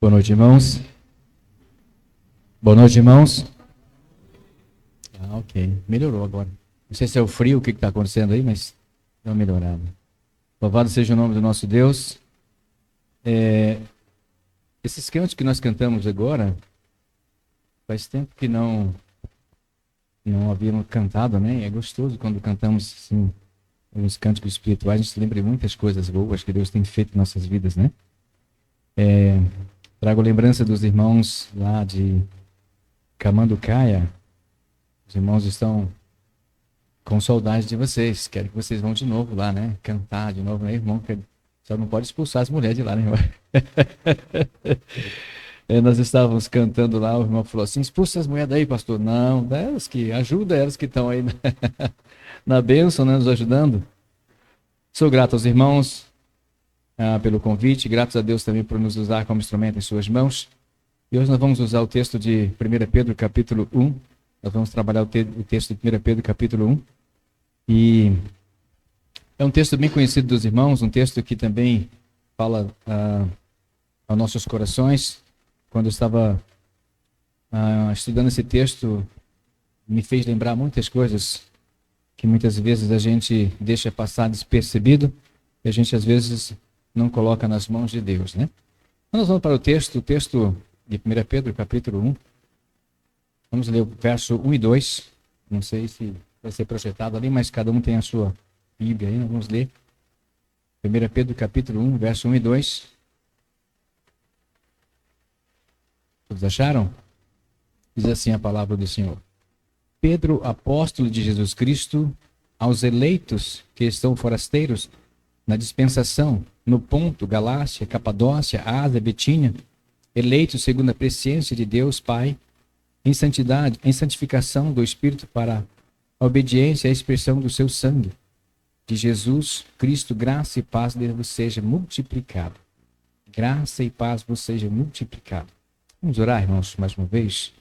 Boa noite, irmãos. Boa noite, irmãos. Ok. Melhorou agora. Não sei se é o frio, o que está acontecendo aí, mas deu uma melhorada. Louvado seja o nome do nosso Deus. Esses cantos que nós cantamos agora, faz tempo que não havíamos cantado, né? É gostoso quando cantamos assim, uns cânticos espirituais, a gente lembra de muitas coisas boas que Deus tem feito em nossas vidas, né? Trago lembrança dos irmãos lá de Camanducaia. Os irmãos estão com saudade de vocês. Quero que vocês vão de novo lá, né? Cantar de novo, né, irmão? Só não pode expulsar as mulheres de lá, né, irmão? Nós estávamos cantando lá, o irmão falou assim: expulsa as mulheres daí, pastor. Não, elas que ajuda, elas que estão aí na bênção, né, nos ajudando. Sou grato aos irmãos pelo convite, gratos a Deus também por nos usar como instrumento em suas mãos. E hoje nós vamos usar o texto de 1 Pedro, capítulo 1. Nós vamos trabalhar o texto de 1 Pedro, capítulo 1. E é um texto bem conhecido dos irmãos, um texto que também fala aos nossos corações. Quando eu estava estudando esse texto, me fez lembrar muitas coisas que muitas vezes a gente deixa passar despercebido e a gente às vezes não coloca nas mãos de Deus, né? Então, nós vamos para o texto de 1 Pedro, capítulo 1. Vamos ler o verso 1 e 2. Não sei se vai ser projetado ali, mas cada um tem a sua Bíblia aí. Nós vamos ler 1 Pedro, capítulo 1, verso 1 e 2. Todos acharam? Diz assim a palavra do Senhor. Pedro, apóstolo de Jesus Cristo, aos eleitos que estão forasteiros na dispensação, no Ponto, Galácia, Capadócia, Ásia, Betínia, eleitos segundo a presciência de Deus Pai, em santidade, em santificação do Espírito para a obediência à expressão do seu sangue. De Jesus Cristo, graça e paz vos seja multiplicado. Graça e paz vos seja multiplicado. Vamos orar, irmãos, mais uma vez.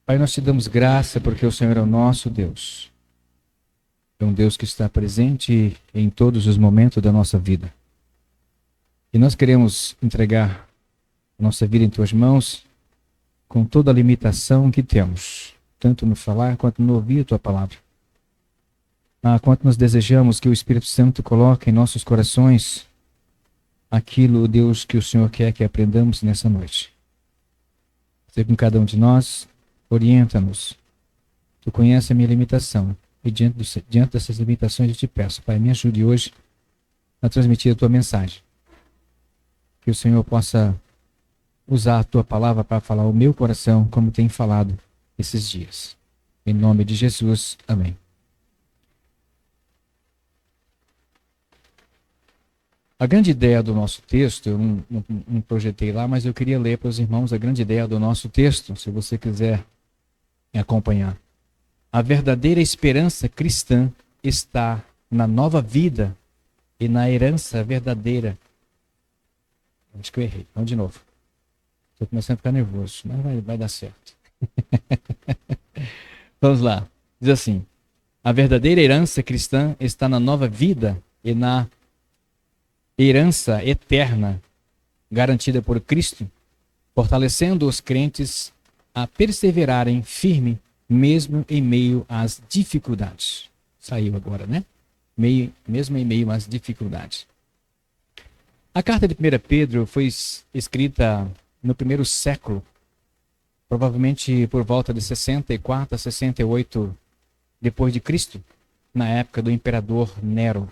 Pai, nós te damos graça porque o Senhor é o nosso Deus. É um Deus que está presente em todos os momentos da nossa vida. E nós queremos entregar a nossa vida em tuas mãos com toda a limitação que temos, tanto no falar quanto no ouvir a tua palavra. Quanto nós desejamos que o Espírito Santo coloque em nossos corações aquilo, Deus, que o Senhor quer que aprendamos nessa noite. Seja com cada um de nós, orienta-nos. Tu conheces a minha limitação e diante dessas limitações eu te peço, Pai, me ajude hoje a transmitir a tua mensagem. Que o Senhor possa usar a tua palavra para falar ao meu coração como tem falado esses dias. Em nome de Jesus, amém. A grande ideia do nosso texto, eu não projetei lá, mas eu queria ler para os irmãos a grande ideia do nosso texto, se você quiser me acompanhar. A verdadeira esperança cristã está na nova vida e na herança verdadeira. Acho que eu errei. Vamos de novo. Estou começando a ficar nervoso, mas vai dar certo. Vamos lá. Diz assim: a verdadeira herança cristã está na nova vida e na herança eterna garantida por Cristo, fortalecendo os crentes a perseverarem firme mesmo em meio às dificuldades. Saiu agora, né? Mesmo em meio às dificuldades. A carta de 1 Pedro foi escrita no primeiro século, provavelmente por volta de 64 a 68 depois de Cristo, na época do imperador Nero.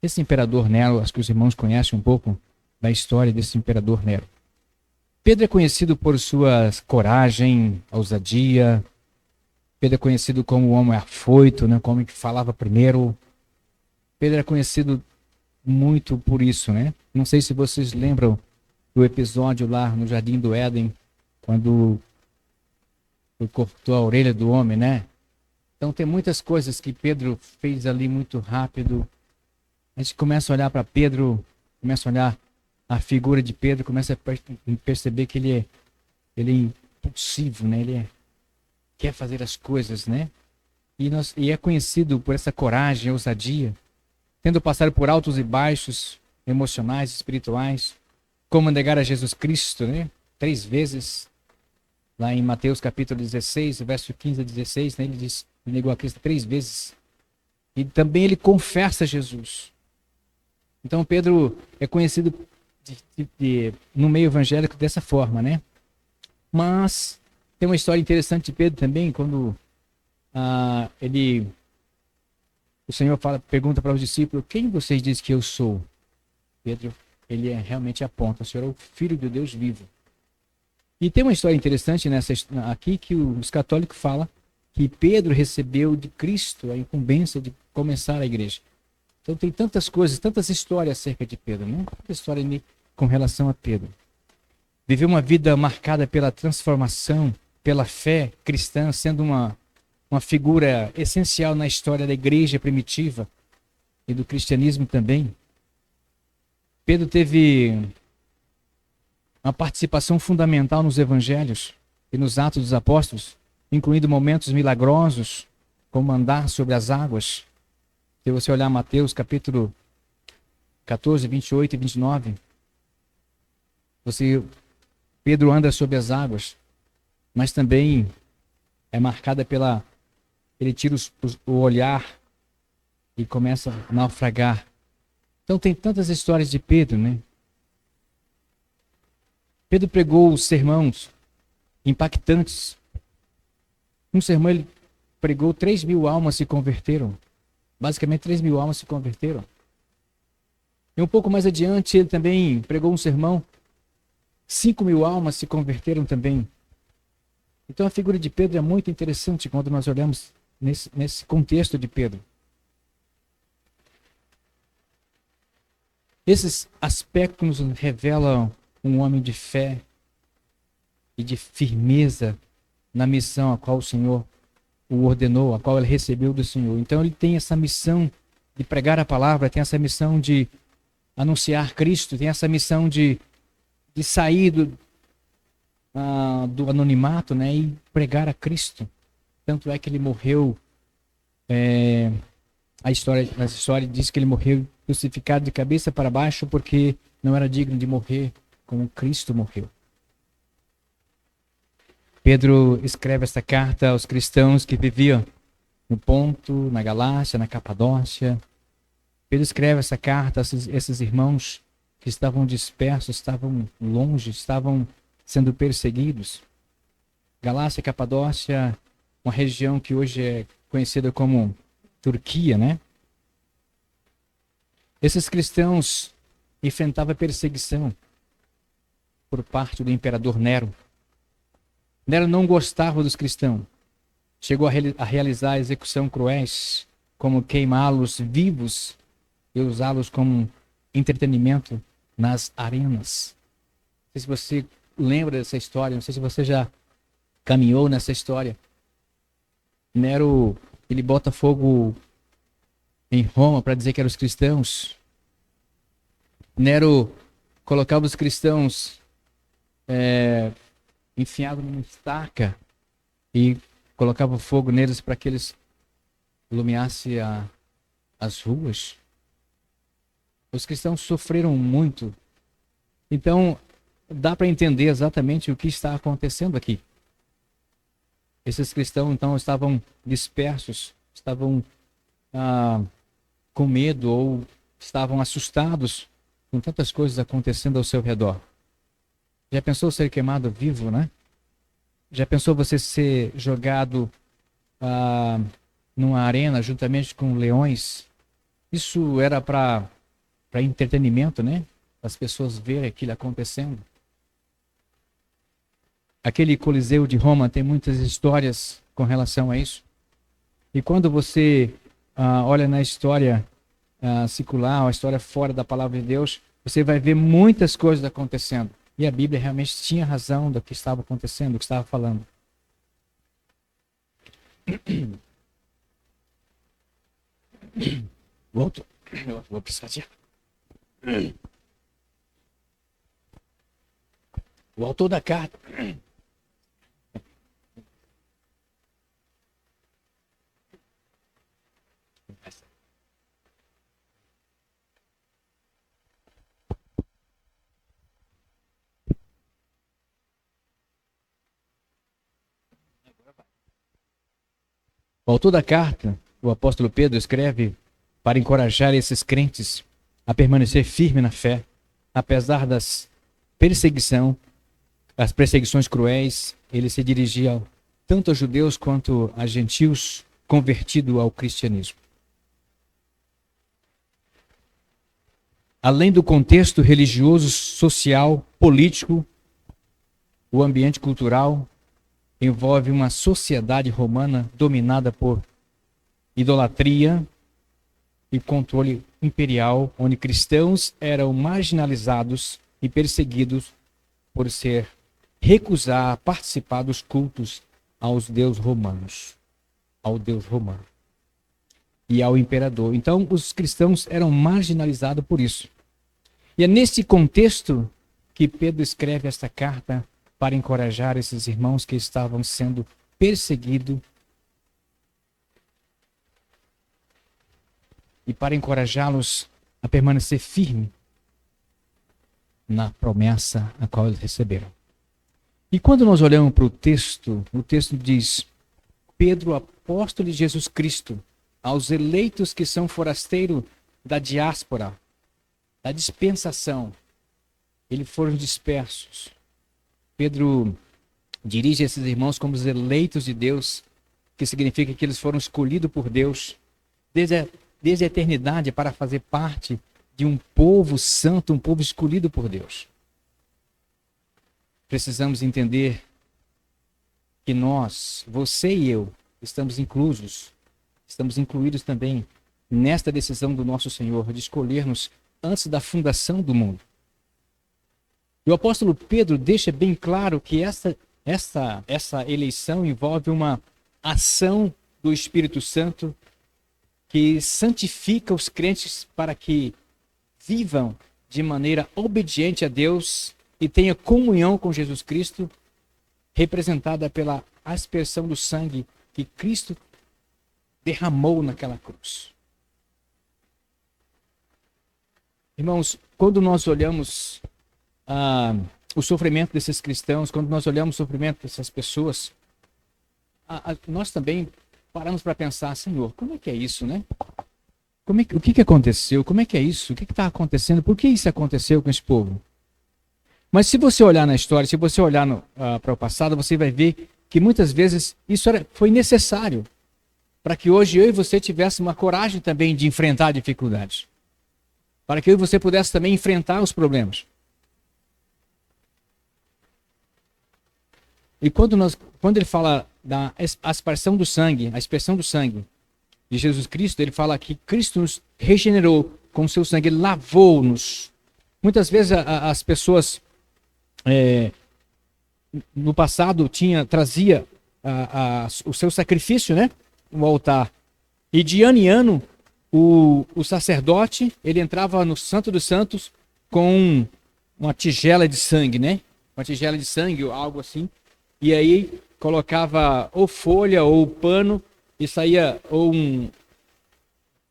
Esse imperador Nero, acho que os irmãos conhecem um pouco da história desse imperador Nero. Pedro é conhecido por sua coragem, ousadia. Pedro é conhecido como o homem afoito, né? Como o homem que falava primeiro. Pedro é conhecido muito por isso, né? Não sei se vocês lembram do episódio lá no Jardim do Éden, quando ele cortou a orelha do homem, né? Então tem muitas coisas que Pedro fez ali muito rápido. A gente começa a olhar para Pedro, começa a olhar a figura de Pedro, começa a perceber que ele é impulsivo, né? Ele quer fazer as coisas, né? E é conhecido por essa coragem, ousadia, tendo passado por altos e baixos emocionais, espirituais. como negar a Jesus Cristo, né? 3 vezes, lá em Mateus capítulo 16, verso 15 a 16, né? Ele diz, ele negou a Cristo 3 vezes. E também ele confessa Jesus. Então Pedro é conhecido no meio evangélico dessa forma, né? Mas tem uma história interessante de Pedro também, quando o Senhor pergunta para os discípulos, quem vocês dizem que eu sou? Pedro, ele realmente aponta, o Senhor é o Filho de Deus vivo. E tem uma história interessante aqui que os católicos falam que Pedro recebeu de Cristo a incumbência de começar a igreja. Então tem tantas coisas, tantas histórias acerca de Pedro, né? Muita história com relação a Pedro. Viveu uma vida marcada pela transformação, pela fé cristã, sendo uma figura essencial na história da igreja primitiva e do cristianismo também. Pedro teve uma participação fundamental nos evangelhos e nos Atos dos Apóstolos, incluindo momentos milagrosos, como andar sobre as águas. Se você olhar Mateus capítulo 14, 28 e 29, Pedro anda sobre as águas, mas também é marcada ele tira o olhar e começa a naufragar. Então tem tantas histórias de Pedro, né? Pedro pregou sermões impactantes. Um sermão ele pregou, 3.000 almas se converteram. Basicamente 3.000 almas se converteram. E um pouco mais adiante ele também pregou um sermão, 5.000 almas se converteram também. Então a figura de Pedro é muito interessante quando nós olhamos nesse contexto de Pedro. Esses aspectos nos revelam um homem de fé e de firmeza na missão a qual o Senhor o ordenou, a qual ele recebeu do Senhor. Então ele tem essa missão de pregar a palavra, tem essa missão de anunciar Cristo, tem essa missão de sair do anonimato, né, e pregar a Cristo. Tanto é que ele morreu, a história diz que ele morreu crucificado de cabeça para baixo porque não era digno de morrer como Cristo morreu. Pedro escreve esta carta aos cristãos que viviam no Ponto, na Galácia, na Capadócia. Pedro escreve essa carta a esses irmãos que estavam dispersos, estavam longe, estavam sendo perseguidos. Galácia, Capadócia, uma região que hoje é conhecida como Turquia, né? Esses cristãos enfrentavam perseguição por parte do imperador Nero. Nero não gostava dos cristãos. Chegou a realizar execução cruéis, como queimá-los vivos e usá-los como entretenimento nas arenas. Não sei se você lembra dessa história, não sei se você já caminhou nessa história. Nero, ele bota fogo em Roma para dizer que eram os cristãos. Nero colocava os cristãos enfiados numa estaca e colocava fogo neles para que eles iluminassem as ruas. Os cristãos sofreram muito. Então, dá para entender exatamente o que está acontecendo aqui. Esses cristãos, então, estavam dispersos, estavam com medo ou estavam assustados com tantas coisas acontecendo ao seu redor. Já pensou ser queimado vivo, né? Já pensou você ser jogado numa arena juntamente com leões? Isso era para entretenimento, né? As pessoas verem aquilo acontecendo. Aquele Coliseu de Roma tem muitas histórias com relação a isso. E quando você olha na história secular, a história fora da palavra de Deus, você vai ver muitas coisas acontecendo. E a Bíblia realmente tinha razão do que estava acontecendo, do que estava falando. Volto. Eu vou precisar de... O autor da carta. O autor da carta, o apóstolo Pedro, escreve para encorajar esses crentes a permanecer firme na fé, apesar das as perseguições cruéis. Ele se dirigia tanto a judeus quanto a gentios convertidos ao cristianismo. Além do contexto religioso, social, político, o ambiente cultural envolve uma sociedade romana dominada por idolatria e controle imperial, onde cristãos eram marginalizados e perseguidos por recusar participar dos cultos aos deuses romanos, ao Deus romano e ao imperador. Então, os cristãos eram marginalizados por isso. E é nesse contexto que Pedro escreve esta carta para encorajar esses irmãos que estavam sendo perseguidos e para encorajá-los a permanecer firme na promessa a qual eles receberam. E quando nós olhamos para o texto diz: Pedro, apóstolo de Jesus Cristo, aos eleitos que são forasteiros da diáspora, da dispensação, eles foram dispersos. Pedro dirige esses irmãos como os eleitos de Deus, que significa que eles foram escolhidos por Deus desde a eternidade para fazer parte de um povo santo, um povo escolhido por Deus. Precisamos entender que nós, você e eu, estamos incluídos também nesta decisão do nosso Senhor de escolher-nos antes da fundação do mundo. E o apóstolo Pedro deixa bem claro que essa eleição envolve uma ação do Espírito Santo que santifica os crentes para que vivam de maneira obediente a Deus e tenha comunhão com Jesus Cristo, representada pela aspersão do sangue que Cristo derramou naquela cruz. Irmãos, quando nós olhamos o sofrimento desses cristãos, quando nós olhamos o sofrimento dessas pessoas, nós também paramos para pensar: Senhor, como é que é isso, né? O que aconteceu? Como é que é isso? O que está acontecendo? Por que isso aconteceu com esse povo? Mas se você olhar na história, se você olhar para o passado, você vai ver que muitas vezes isso foi necessário para que hoje eu e você tivéssemos uma coragem também de enfrentar dificuldades. Para que eu e você pudesse também enfrentar os problemas. E quando ele fala da aspersão do sangue, a expressão do sangue de Jesus Cristo, ele fala que Cristo nos regenerou com o seu sangue, ele lavou-nos. Muitas vezes as pessoas no passado trazia o seu sacrifício, né, no altar. E de ano em ano o sacerdote, ele entrava no Santo dos Santos com uma tigela de sangue, né? Uma tigela de sangue ou algo assim. E aí colocava ou folha ou pano e saía ou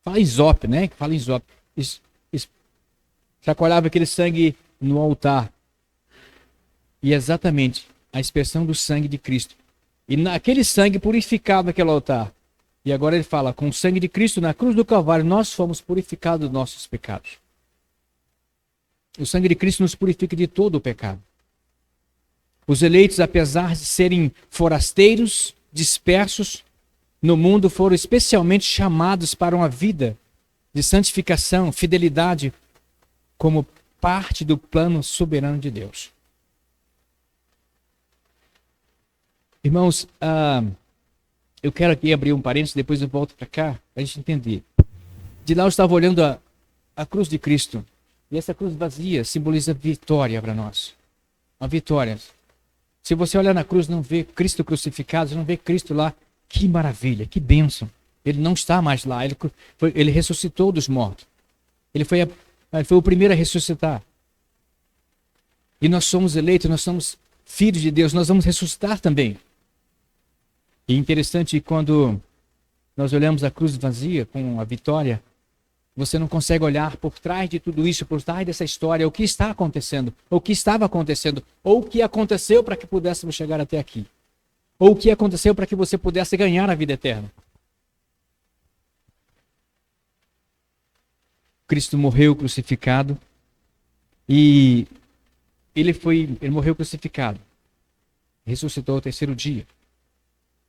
fala isope, né? Fala isope. Chacoalhava aquele sangue no altar. E exatamente a expressão do sangue de Cristo. E naquele sangue purificava aquele altar. E agora ele fala: com o sangue de Cristo na cruz do Calvário nós fomos purificados dos nossos pecados. O sangue de Cristo nos purifica de todo o pecado. Os eleitos, apesar de serem forasteiros, dispersos no mundo, foram especialmente chamados para uma vida de santificação, fidelidade, como parte do plano soberano de Deus. Irmãos, eu quero aqui abrir um parênteses, depois eu volto para cá, para a gente entender. De lá eu estava olhando a cruz de Cristo, e essa cruz vazia simboliza vitória para nós. Uma vitória. Se você olhar na cruz, não vê Cristo crucificado, não vê Cristo lá, que maravilha, que bênção. Ele não está mais lá, ele ressuscitou dos mortos. Ele foi o primeiro a ressuscitar. E nós somos eleitos, nós somos filhos de Deus, nós vamos ressuscitar também. E interessante, quando nós olhamos a cruz vazia com a vitória, você não consegue olhar por trás de tudo isso, por trás dessa história, o que está acontecendo, o que estava acontecendo, ou o que aconteceu para que pudéssemos chegar até aqui. Ou o que aconteceu para que você pudesse ganhar a vida eterna. Cristo morreu crucificado e ele morreu crucificado, ressuscitou ao terceiro dia.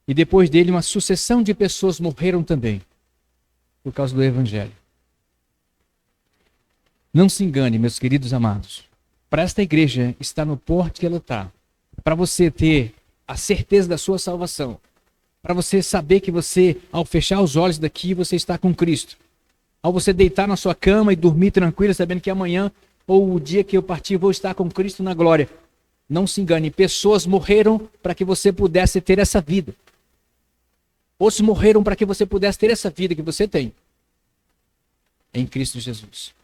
E depois dele uma sucessão de pessoas morreram também por causa do evangelho. Não se engane, meus queridos amados. Para esta igreja estar no porte que ela está, para você ter a certeza da sua salvação, para você saber que você, ao fechar os olhos daqui, você está com Cristo. Ao você deitar na sua cama e dormir tranquilo, sabendo que amanhã ou o dia que eu partir, vou estar com Cristo na glória. Não se engane, pessoas morreram para que você pudesse ter essa vida. Outros morreram para que você pudesse ter essa vida que você tem em Cristo Jesus.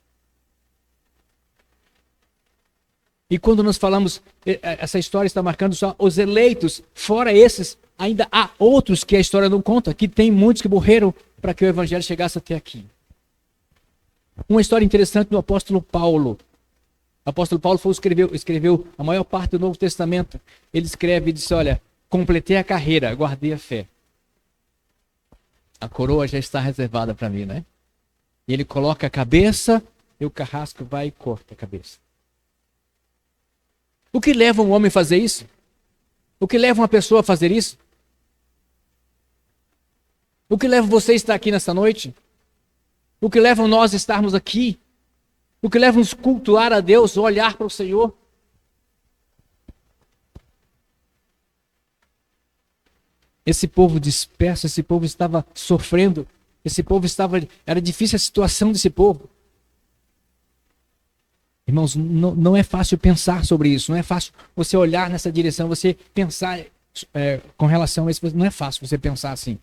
E quando nós falamos, essa história está marcando só os eleitos, fora esses, ainda há outros que a história não conta, que tem muitos que morreram para que o evangelho chegasse até aqui. Uma história interessante do apóstolo Paulo. O apóstolo Paulo escreveu a maior parte do Novo Testamento. Ele escreve e disse, olha, completei a carreira, guardei a fé. A coroa já está reservada para mim, né? E ele coloca a cabeça e o carrasco vai e corta a cabeça. O que leva um homem a fazer isso? O que leva uma pessoa a fazer isso? O que leva você a estar aqui nessa noite? O que leva nós a estarmos aqui? O que leva nos cultuar a Deus, olhar para o Senhor? Esse povo disperso, esse povo estava sofrendo, era difícil a situação desse povo. Irmãos, não é fácil pensar sobre isso, não é fácil você olhar nessa direção, você pensar com relação a isso, não é fácil você pensar assim.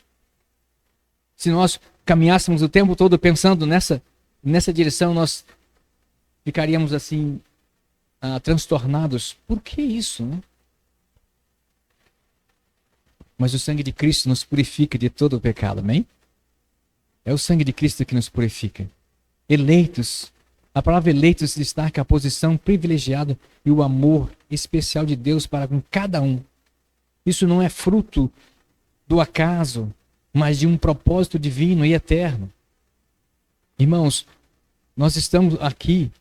Se nós caminhássemos o tempo todo pensando nessa direção, nós ficaríamos assim, transtornados. Por que isso, né? Mas o sangue de Cristo nos purifica de todo o pecado, amém? É o sangue de Cristo que nos purifica. Eleitos. A palavra eleitos destaca a posição privilegiada e o amor especial de Deus para com cada um. Isso não é fruto do acaso, mas de um propósito divino e eterno. Irmãos, nós estamos aqui,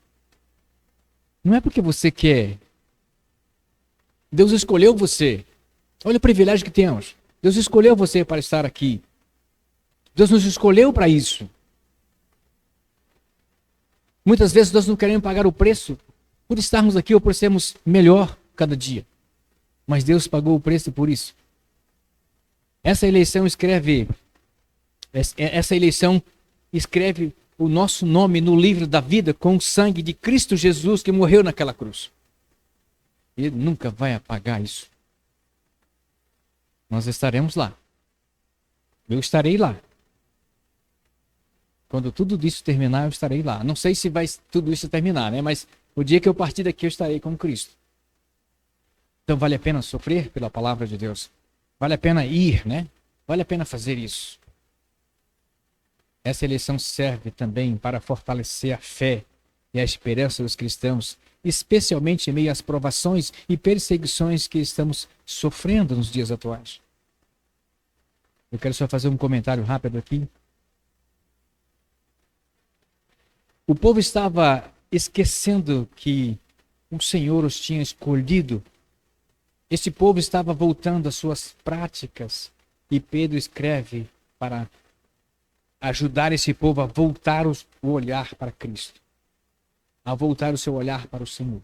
não é porque você quer. Deus escolheu você. Olha o privilégio que temos. Deus escolheu você para estar aqui. Deus nos escolheu para isso. Muitas vezes nós não queremos pagar o preço por estarmos aqui ou por sermos melhor cada dia. Mas Deus pagou o preço por isso. Essa eleição escreve o nosso nome no livro da vida com o sangue de Cristo Jesus que morreu naquela cruz. Ele nunca vai apagar isso. Nós estaremos lá. Eu estarei lá. Quando tudo isso terminar, eu estarei lá. Não sei se vai tudo isso terminar, né? Mas o dia que eu partir daqui, eu estarei com Cristo. Então vale a pena sofrer pela palavra de Deus. Vale a pena ir, né? Vale a pena fazer isso. Essa eleição serve também para fortalecer a fé e a esperança dos cristãos, especialmente em meio às provações e perseguições que estamos sofrendo nos dias atuais. Eu quero só fazer um comentário rápido aqui. O povo estava esquecendo que o Senhor os tinha escolhido. Esse povo estava voltando às suas práticas e Pedro escreve para ajudar esse povo a voltar o olhar para Cristo, a voltar o seu olhar para o Senhor.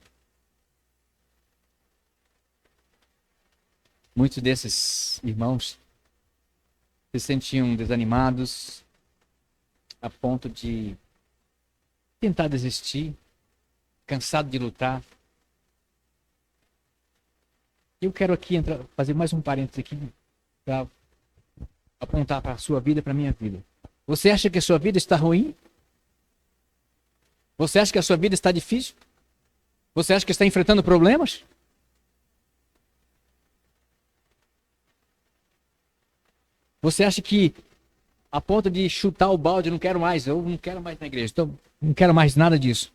Muitos desses irmãos se sentiam desanimados a ponto de tentar desistir, cansado de lutar. Eu quero aqui fazer mais um parênteses aqui para apontar para a sua vida e para a minha vida. Você acha que a sua vida está ruim? Você acha que a sua vida está difícil? Você acha que está enfrentando problemas? Você acha que a ponto de chutar o balde, eu não quero mais na igreja, então não quero mais nada disso.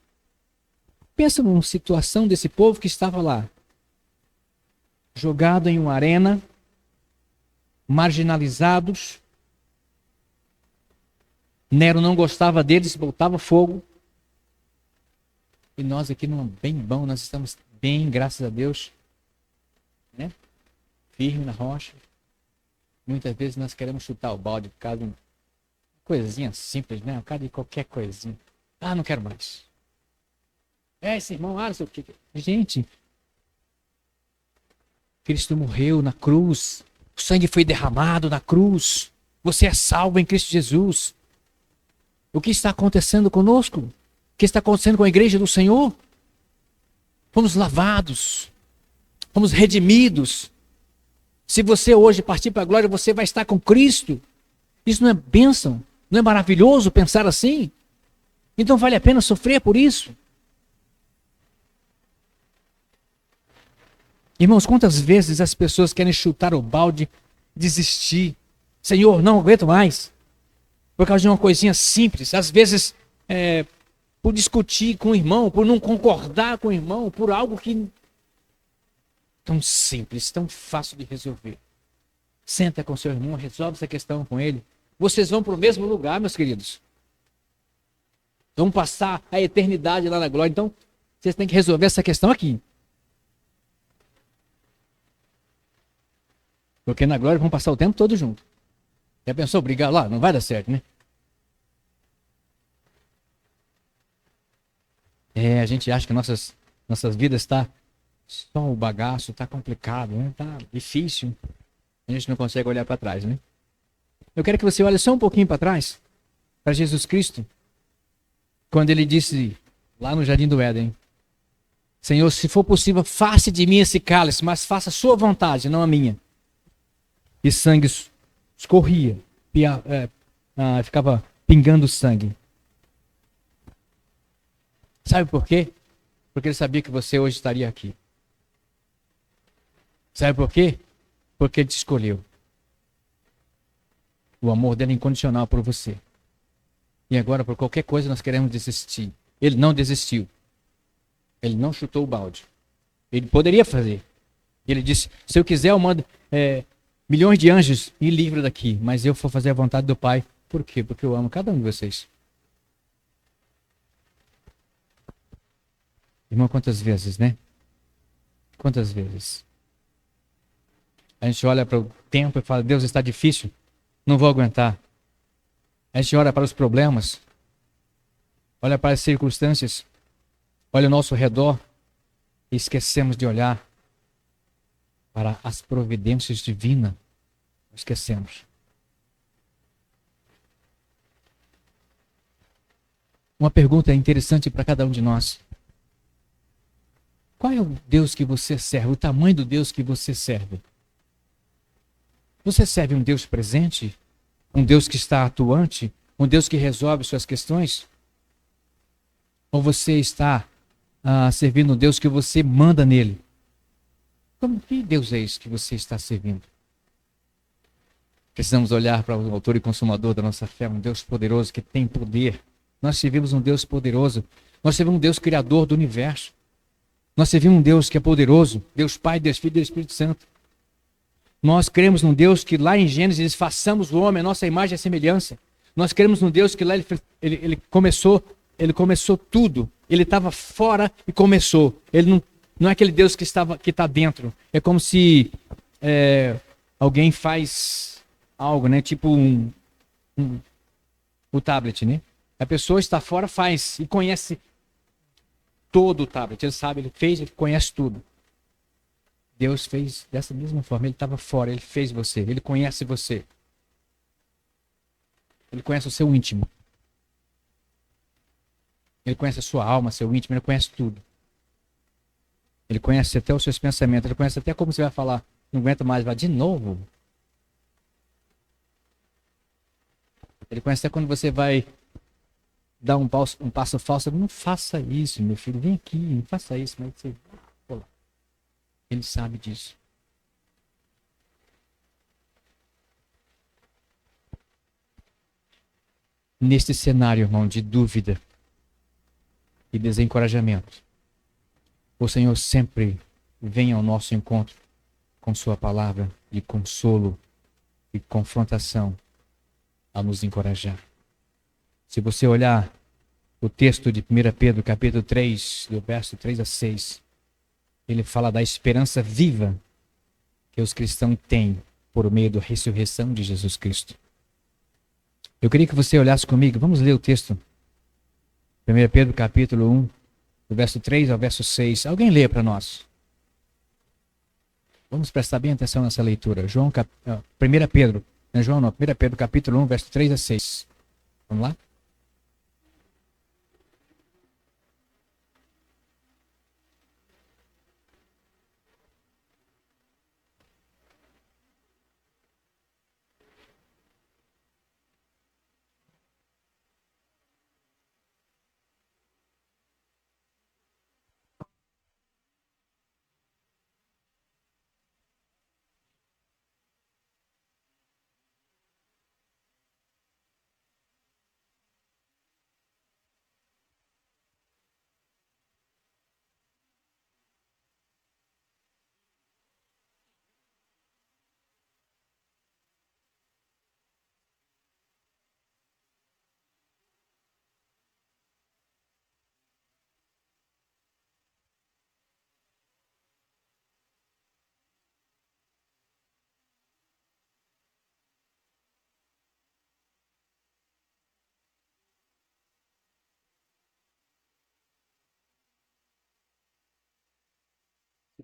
Pensa numa situação desse povo que estava lá, jogado em uma arena, marginalizados. Nero não gostava deles, botava fogo, E nós aqui, bem bom, nós estamos bem, graças a Deus, né? Firme na rocha. Muitas vezes nós queremos chutar o balde por causa de uma coisinha simples, né? Por causa de qualquer coisinha. Ah, não quero mais. Esse irmão, não sei o que. Gente, Cristo morreu na cruz. O sangue foi derramado na cruz. Você é salvo em Cristo Jesus. O que está acontecendo conosco? O que está acontecendo com a igreja do Senhor? Fomos lavados. Fomos redimidos. Se você hoje partir para a glória, você vai estar com Cristo. Isso não é bênção? Não é maravilhoso pensar assim? Então vale a pena sofrer por isso? Irmãos, quantas vezes as pessoas querem chutar o balde, desistir? Senhor, não aguento mais. Por causa de uma coisinha simples. Às vezes, por discutir com o irmão, por não concordar com o irmão, por algo que tão simples, tão fácil de resolver. Senta com seu irmão, resolve essa questão com ele. Vocês vão para o mesmo lugar, meus queridos. Vão passar a eternidade lá na glória. Então, vocês têm que resolver essa questão aqui. Porque na glória vão passar o tempo todo junto. Já pensou brigar lá? Não vai dar certo, né? A gente acha que nossas vidas está só o bagaço, está complicado, né? Tá difícil. A gente não consegue olhar para trás, né? Eu quero que você olhe só um pouquinho para trás, para Jesus Cristo, quando ele disse lá no Jardim do Éden: Senhor, se for possível, faça de mim esse cálice, mas faça a sua vontade, não a minha. E sangue escorria, ficava pingando sangue. Sabe por quê? Porque ele sabia que você hoje estaria aqui. Sabe por quê? Porque ele te escolheu. O amor dele é incondicional por você. E agora, por qualquer coisa, nós queremos desistir. Ele não desistiu. Ele não chutou o balde. Ele poderia fazer. Ele disse: se eu quiser, eu mando milhões de anjos e livro daqui. Mas eu vou fazer a vontade do Pai. Por quê? Porque eu amo cada um de vocês. Irmão, quantas vezes, né? Quantas vezes? A gente olha para o tempo e fala: Deus, está difícil. Não vou aguentar. A gente olha para os problemas. Olha para as circunstâncias. Olha ao nosso redor. E esquecemos de olhar para as providências divinas. Esquecemos. Uma pergunta interessante para cada um de nós. Qual é o Deus que você serve? O tamanho do Deus que você serve? Você serve um Deus presente? Um Deus que está atuante? Um Deus que resolve suas questões? Ou você está servindo um Deus que você manda nele? Que Deus é esse que você está servindo? Precisamos olhar para o autor e consumador da nossa fé, um Deus poderoso que tem poder. Nós servimos um Deus poderoso. Nós servimos um Deus criador do universo. Nós servimos um Deus que é poderoso. Deus Pai, Deus Filho e Deus Espírito Santo. Nós cremos num Deus que lá em Gênesis diz: façamos o homem a nossa imagem e semelhança. Nós cremos num Deus que lá ele começou tudo. Ele estava fora e começou. Ele não é aquele Deus que está dentro. É como se alguém faz algo, né? Tipo o tablet, né? A pessoa está fora, faz e conhece todo o tablet. Ele sabe, ele fez, ele conhece tudo. Deus fez dessa mesma forma. Ele estava fora, ele fez você, ele conhece você. Ele conhece o seu íntimo. Ele conhece a sua alma, seu íntimo, ele conhece tudo. Ele conhece até os seus pensamentos, ele conhece até como você vai falar. Não aguenta mais, vai de novo. Ele conhece até quando você vai dar um passo falso. Não faça isso, meu filho, vem aqui, não faça isso. Mas você... Ele sabe disso. Neste cenário, irmão, de dúvida e desencorajamento, o Senhor sempre vem ao nosso encontro com sua palavra de consolo e confrontação a nos encorajar. Se você olhar o texto de 1 Pedro, capítulo 3, do verso 3 a 6. Ele fala da esperança viva que os cristãos têm por meio da ressurreição de Jesus Cristo. Eu queria que você olhasse comigo. Vamos ler o texto. 1 Pedro, capítulo 1, do verso 3 ao verso 6. Alguém lê para nós. Vamos prestar bem atenção nessa leitura. 1 Pedro, não é João não, 1 Pedro, capítulo 1, verso 3 a 6. Vamos lá?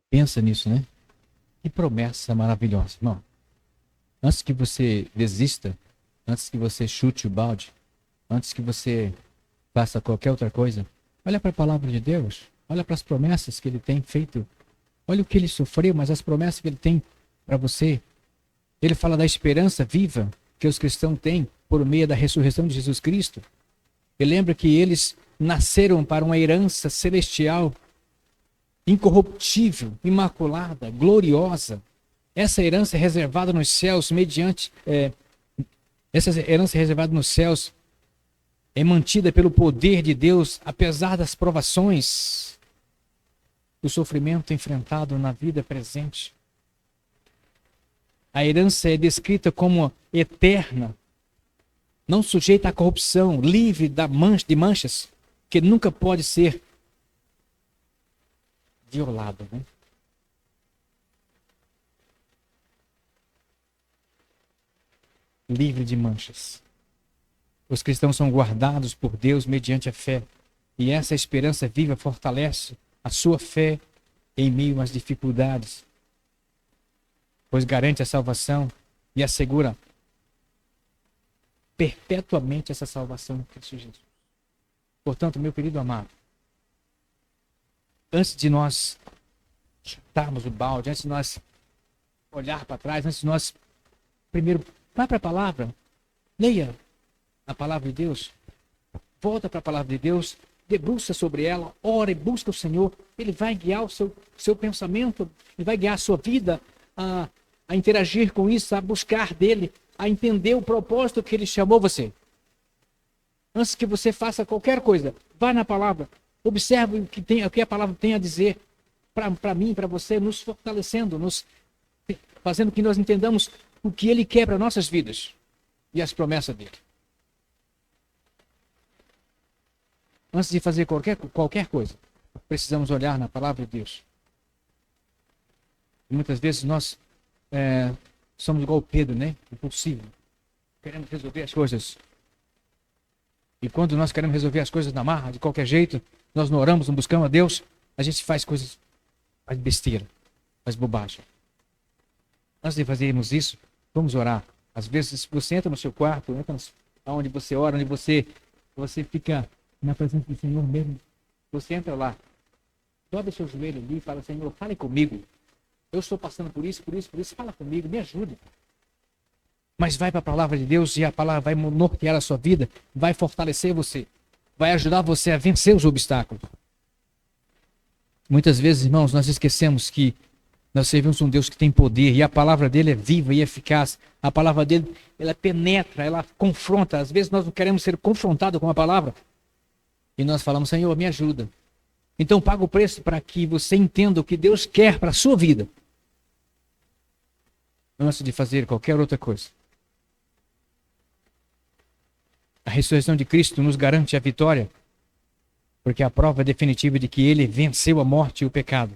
Pensa nisso, né? Que promessa maravilhosa, irmão. Antes que você desista, antes que você chute o balde, antes que você faça qualquer outra coisa, olha para a palavra de Deus, olha para as promessas que ele tem feito, olha o que ele sofreu, mas as promessas que ele tem para você. Ele fala da esperança viva que os cristãos têm por meio da ressurreição de Jesus Cristo. Ele lembra que eles nasceram para uma herança celestial, incorruptível, imaculada, gloriosa. Essa herança é reservada nos céus essa herança reservada nos céus é mantida pelo poder de Deus, apesar das provações, do sofrimento enfrentado na vida presente. A herança é descrita como eterna, não sujeita à corrupção, livre de manchas, que nunca pode ser violado, né? Livre de manchas. Os cristãos são guardados por Deus mediante a fé. E essa esperança viva fortalece a sua fé em meio às dificuldades, pois garante a salvação e assegura perpetuamente essa salvação em Cristo Jesus. Portanto, meu querido amado, antes de nós chutarmos o balde, antes de nós olhar para trás, antes de nós, primeiro, vá para a palavra, leia a palavra de Deus, volta para a palavra de Deus, debruça sobre ela, ora e busca o Senhor. Ele vai guiar o seu pensamento, ele vai guiar a sua vida a interagir com isso, a buscar dele, a entender o propósito que ele chamou você. Antes que você faça qualquer coisa, vá na palavra, observe o que a palavra tem a dizer para mim, para você, nos fortalecendo, fazendo que nós entendamos o que ele quer para nossas vidas e as promessas dele. Antes de fazer qualquer coisa, precisamos olhar na palavra de Deus. E muitas vezes nós somos igual Pedro, né? Impulsivo. Queremos resolver as coisas. E quando nós queremos resolver as coisas na marra, de qualquer jeito, nós não oramos, não buscamos a Deus, a gente faz coisas, faz besteira, faz bobagem. Antes de fazermos isso, vamos orar. Às vezes você entra no seu quarto, entra onde você ora, onde você fica na presença do Senhor mesmo. Você entra lá, dobra o seu joelho ali e fala: Senhor, fale comigo. Eu estou passando por isso, fala comigo, me ajude. Mas vai para a palavra de Deus e a palavra vai nortear a sua vida, vai fortalecer você, vai ajudar você a vencer os obstáculos. Muitas vezes, irmãos, nós esquecemos que nós servimos um Deus que tem poder e a palavra dele é viva e eficaz. A palavra dele, ela penetra, ela confronta. Às vezes nós não queremos ser confrontados com a palavra e nós falamos: Senhor, me ajuda. Então paga o preço para que você entenda o que Deus quer para a sua vida, antes de fazer qualquer outra coisa. A ressurreição de Cristo nos garante a vitória porque é a prova definitiva de que ele venceu a morte e o pecado.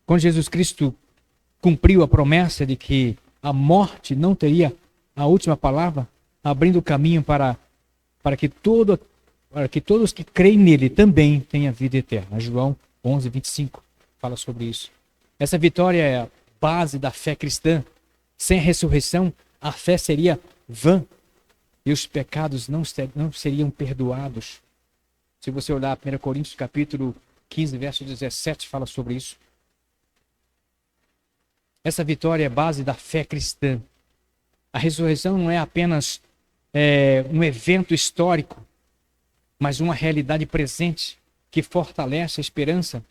Quando Jesus Cristo cumpriu a promessa de que a morte não teria a última palavra, abrindo o caminho para que todos que creem nele também tenham vida eterna. João 11:25 fala sobre isso. Essa vitória é a base da fé cristã. Sem a ressurreição, a fé seria vã e os pecados não seriam perdoados. Se você olhar 1 Coríntios capítulo 15, verso 17, fala sobre isso. Essa vitória é a base da fé cristã. A ressurreição não é apenas um evento histórico, mas uma realidade presente que fortalece a esperança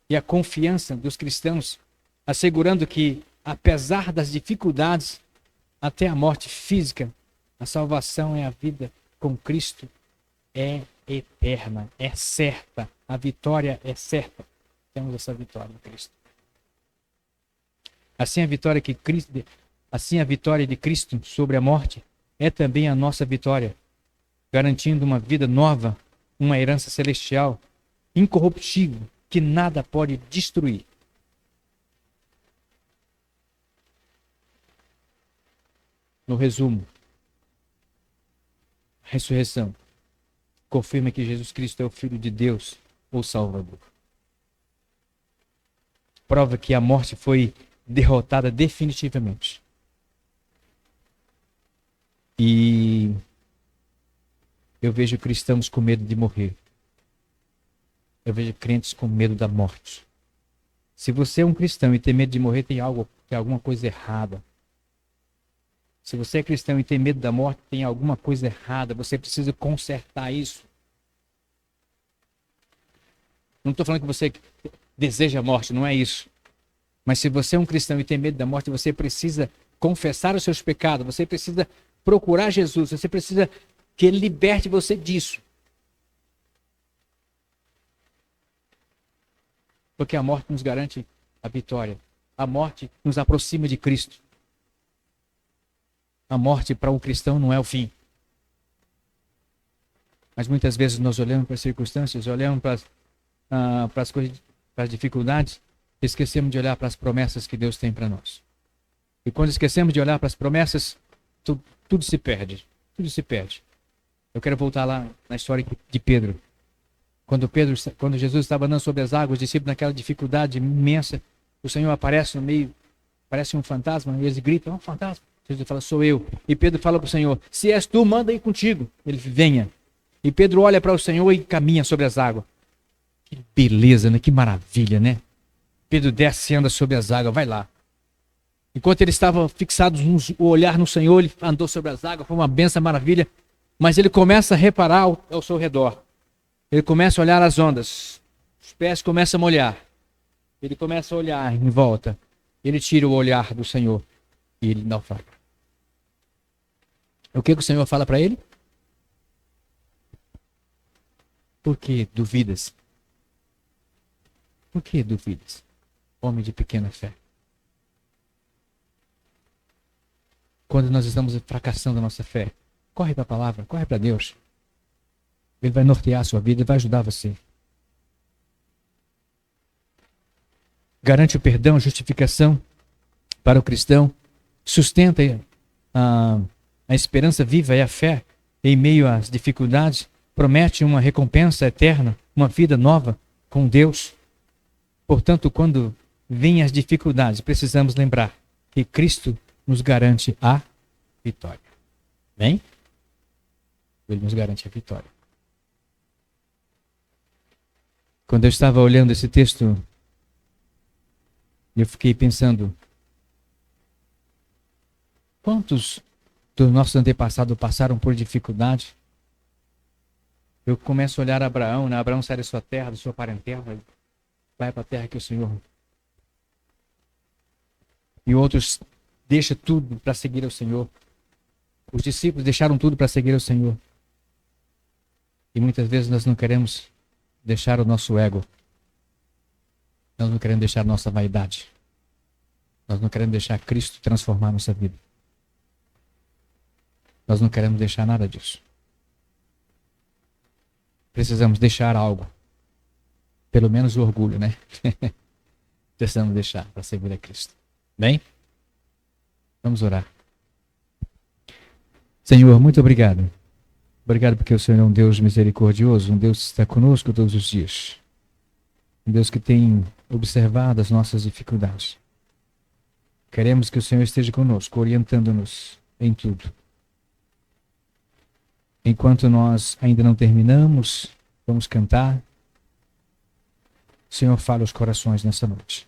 e a confiança dos cristãos, assegurando que, apesar das dificuldades, até a morte física, a salvação é a vida com Cristo, é eterna, é certa. A vitória é certa. Temos essa vitória em Cristo. Assim a vitória de Cristo sobre a morte é também a nossa vitória, garantindo uma vida nova, uma herança celestial, incorruptível, que nada pode destruir. No resumo, a ressurreição confirma que Jesus Cristo é o Filho de Deus, o Salvador. Prova que a morte foi derrotada definitivamente. E eu vejo cristãos com medo de morrer. Eu vejo crentes com medo da morte. Se você é um cristão e tem medo de morrer, tem alguma coisa errada. Se você é cristão e tem medo da morte, tem alguma coisa errada. Você precisa consertar isso. Não estou falando que você deseja a morte, não é isso. Mas se você é um cristão e tem medo da morte, você precisa confessar os seus pecados. Você precisa procurar Jesus. Você precisa que Ele liberte você disso. Porque a morte nos garante a vitória. A morte nos aproxima de Cristo. A morte para um cristão não é o fim. Mas muitas vezes nós olhamos para as circunstâncias, olhamos para as coisas, para as dificuldades, e esquecemos de olhar para as promessas que Deus tem para nós. E quando esquecemos de olhar para as promessas, tudo se perde. Tudo se perde. Eu quero voltar lá na história de Pedro. Quando Jesus estava andando sobre as águas, os discípulos naquela dificuldade imensa, o Senhor aparece no meio, parece um fantasma, e eles gritam, é um fantasma. Jesus fala, sou eu. E Pedro fala para o Senhor, se és tu, manda ir contigo. Ele venha. E Pedro olha para o Senhor e caminha sobre as águas. Que beleza, né? Que maravilha, né? Pedro desce e anda sobre as águas, vai lá. Enquanto ele estava fixado o olhar no Senhor, ele andou sobre as águas, foi uma benção, maravilha. Mas ele começa a reparar ao seu redor. Ele começa a olhar as ondas. Os pés começam a molhar. Ele começa a olhar em volta. Ele tira o olhar do Senhor e ele naufraga. O que o Senhor fala para ele? Por que duvidas? Por que duvidas? Homem de pequena fé. Quando nós estamos fracassando a nossa fé, corre para a palavra, corre para Deus. Ele vai nortear a sua vida, ele vai ajudar você. Garante o perdão, a justificação para o cristão, sustenta a esperança viva e a fé em meio às dificuldades, promete uma recompensa eterna, uma vida nova com Deus. Portanto, quando vêm as dificuldades, precisamos lembrar que Cristo nos garante a vitória. Bem? Ele nos garante a vitória. Quando eu estava olhando esse texto, eu fiquei pensando, quantos dos nossos antepassados passaram por dificuldade? Eu começo a olhar Abraão, né? Abraão sai da sua terra, da sua parentela, vai para a terra que o Senhor. E outros deixam tudo para seguir ao Senhor. Os discípulos deixaram tudo para seguir ao Senhor. E muitas vezes nós não queremos deixar o nosso ego. Nós não queremos deixar a nossa vaidade. Nós não queremos deixar Cristo transformar nossa vida. Nós não queremos deixar nada disso. Precisamos deixar algo Pelo menos o orgulho, né? Precisamos deixar para servir a Cristo. Bem? Vamos orar. Senhor, muito obrigado. Obrigado porque o Senhor é um Deus misericordioso, um Deus que está conosco todos os dias. Um Deus que tem observado as nossas dificuldades. Queremos que o Senhor esteja conosco, orientando-nos em tudo. Enquanto nós ainda não terminamos, vamos cantar. O Senhor, fala os corações nessa noite.